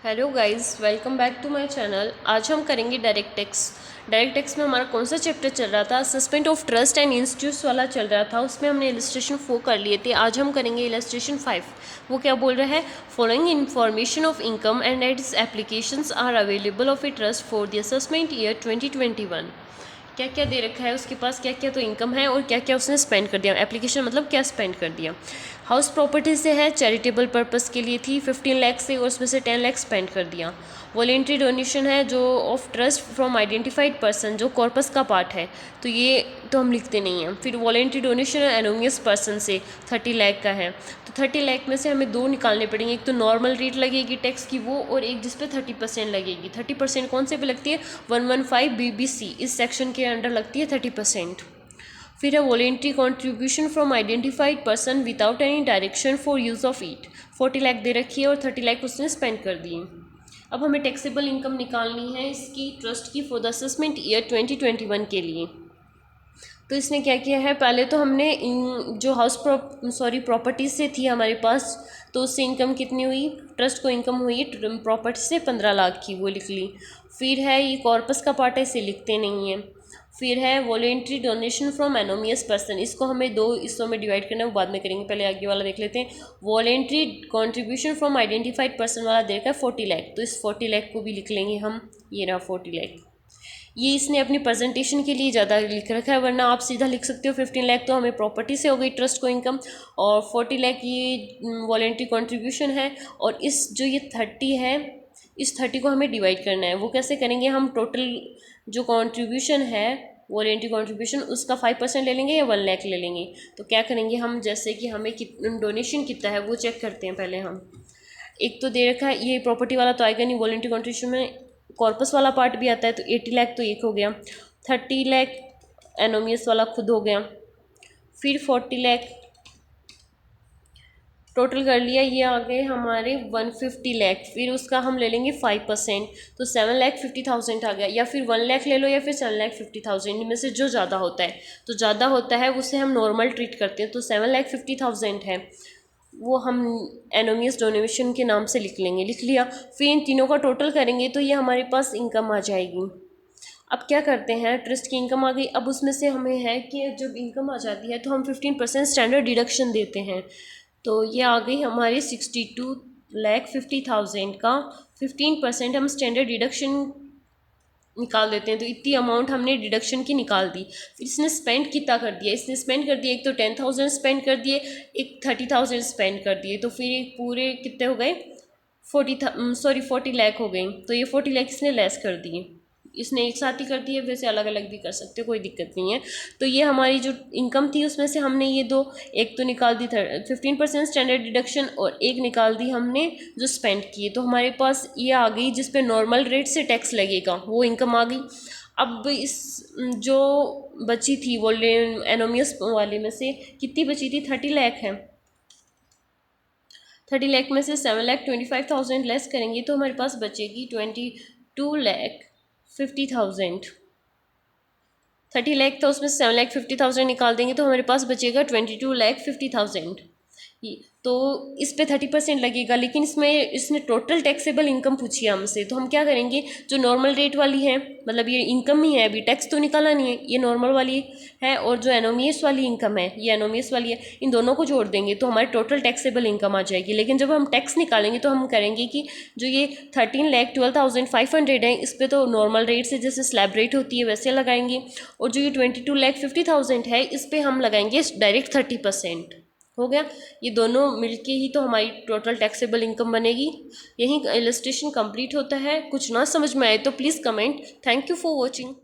Hello guys, welcome back to my channel. आज हम करेंगे डायरेक्ट टैक्स। डायरेक्ट टैक्स में हमारा कौन सा चैप्टर चल रहा था? Suspend of trust and institutes वाला चल रहा था। उसमें हमने इलस्ट्रेशन 4 कर लिए थे। आज हम करेंगे इलस्ट्रेशन 5। वो क्या बोल रहा है? Following information of income and its applications are available of a trust for the assessment year 2021। क्या क्या दे रखा है उसके पास, क्या क्या तो इनकम है और क्या क्या उसने स्पेंड कर दिया। एप्लीकेशन मतलब क्या स्पेंड कर दिया। हाउस प्रॉपर्टी से है, चैरिटेबल पर्पस के लिए थी 15 लाख से, और उसमें से 10 लाख स्पेंड कर दिया। वॉलेंट्री डोनेशन है जो of trust from identified person, जो कॉर्पस का पार्ट है, तो ये तो हम लिखते नहीं हैं। फिर वॉलेंट्री डोनेशन एनोनियस पर्सन से 30 लाख का है, तो 30 लाख में से हमें दो निकालने पड़ेंगे। एक तो नॉर्मल रेट लगेगी टैक्स की वो, और एक जिस पे 30% लगेगी। 30% कौन से पे लगती है? 115 BBC इस सेक्शन के अंडर लगती है 30%। फिर है voluntary contribution from identified person without any direction for use of it, 40 lakh दे रखी है और 30 लाख उसने स्पेंड कर दिए। अब हमें टैक्सेबल इनकम निकालनी है इसकी ट्रस्ट की फॉर द असेसमेंट ईयर 2021 के लिए। तो इसने क्या किया है, पहले तो हमने जो प्रॉपर्टी से थी हमारे पास, तो उससे इनकम कितनी हुई? ट्रस्ट को इनकम हुई प्रॉपर्टी से 15 लाख की, वो लिख ली। फिर है ये कॉर्पस का पार्ट है, इसे लिखते नहीं है। फिर है voluntary donation from anonymous person, इसको हमें दो हिस्सों में डिवाइड करना है, वो बाद में करेंगे, पहले आगे वाला देख लेते हैं। Voluntary contribution from identified person वाला दे रखा है 40 लाख, तो इस 40 लाख को भी लिख लेंगे हम। ये रहा 40 लाख। ये इसने अपनी प्रेजेंटेशन के लिए ज़्यादा लिख रखा है, वरना आप सीधा लिख सकते हो 15 लाख तो हमें प्रॉपर्टी से हो गई ट्रस्ट को इनकम, और 40 लाख ये वॉलेंट्री कंट्रीब्यूशन है। और इस जो ये 30 है, इस 30 को हमें डिवाइड करना है। वो कैसे करेंगे? हम टोटल जो कंट्रीब्यूशन है वॉलेंट्री कंट्रीब्यूशन, उसका 5% ले लेंगे या 1 लाख ले लेंगे। तो क्या करेंगे हम, जैसे कि हमें डोनेशन कितना है वो चेक करते हैं पहले हम। एक तो दे रखा है, ये प्रॉपर्टी वाला तो आएगा नहीं, वॉलेंट्री कंट्रीब्यूशन में कॉर्पस वाला पार्ट भी आता है, तो 80 लाख तो एक हो गया। 30 लाख एनोमियस वाला खुद हो गया। फिर 40 लाख टोटल कर लिया, ये आ गए हमारे 150 लाख। फिर उसका हम ले लेंगे 5%, तो 7,50,000 आ गया। या फिर 1 लाख ले लो या फिर 7,50,000, इनमें से जो ज़्यादा होता है, तो ज़्यादा होता है उसे हम नॉर्मल ट्रीट करते हैं। तो 7,50,000 है, वो हम एनोमियस डोनेशन के नाम से लिख लेंगे। लिख लिया। फिर इन तीनों का टोटल करेंगे तो ये हमारे पास इनकम आ जाएगी। अब क्या करते हैं, ट्रस्ट की इनकम आ गई। अब उसमें से हमें है कि जब इनकम आ जाती है तो हम 15% स्टैंडर्ड डिडक्शन देते हैं। तो ये आ गई हमारी 62,50,000 का 15% हम स्टैंडर्ड डिडक्शन निकाल देते हैं। तो इतनी अमाउंट हमने डिडक्शन की निकाल दी। फिर इसने स्पेंड कितना कर दिया? इसने स्पेंड कर दिया, एक तो 10,000 स्पेंड कर दिए, एक 30,000 स्पेंड कर दिए, तो फिर पूरे कितने हो गए? 40 लाख हो गई। तो ये 40 लाख इसने लेस कर दिए, इसने एक साथ ही कर दिए। वैसे अलग अलग भी कर सकते हो, कोई दिक्कत नहीं है। तो ये हमारी जो इनकम थी उसमें से हमने ये दो, एक तो निकाल दी 15% स्टैंडर्ड डिडक्शन, और एक निकाल दी हमने जो स्पेंड किए। तो हमारे पास ये आ गई जिस पे नॉर्मल रेट से टैक्स लगेगा, वो इनकम आ गई। अब इस जो बची थी वो एनोमियस वाले में से कितनी बची थी? 30 लाख है। 30 लाख में से 7,25,000 लेस करेंगे तो हमारे पास बचेगी 22,50,000। 30 लाख था, उसमें 7,50,000 निकाल देंगे तो हमारे पास बचेगा 22,50,000। तो इस पे 30% लगेगा, लेकिन इसमें इसने टोटल टैक्सेबल इनकम पूछी है हमसे। तो हम क्या करेंगे, जो नॉर्मल रेट वाली है, मतलब ये इनकम ही है, अभी टैक्स तो निकाला नहीं है, ये नॉर्मल वाली है, और जो एनोमियस वाली इनकम है ये एनोमियस वाली है, इन दोनों को जोड़ देंगे तो हमारी टोटल टैक्सेबल इनकम आ जाएगी। लेकिन जब हम टैक्स निकालेंगे तो हम करेंगे कि जो ये 13,12,500 है, इस पर तो नॉर्मल रेट से जैसे स्लैब रेट होती है वैसे लगाएंगे, और जो ये 22,50,000 है इस पर हम लगाएंगे डायरेक्ट 30%। हो गया। ये दोनों मिलके ही तो हमारी टोटल टैक्सेबल इनकम बनेगी। यही इलस्ट्रेशन कंप्लीट होता है। कुछ ना समझ में आए तो please comment. Thank you for watching.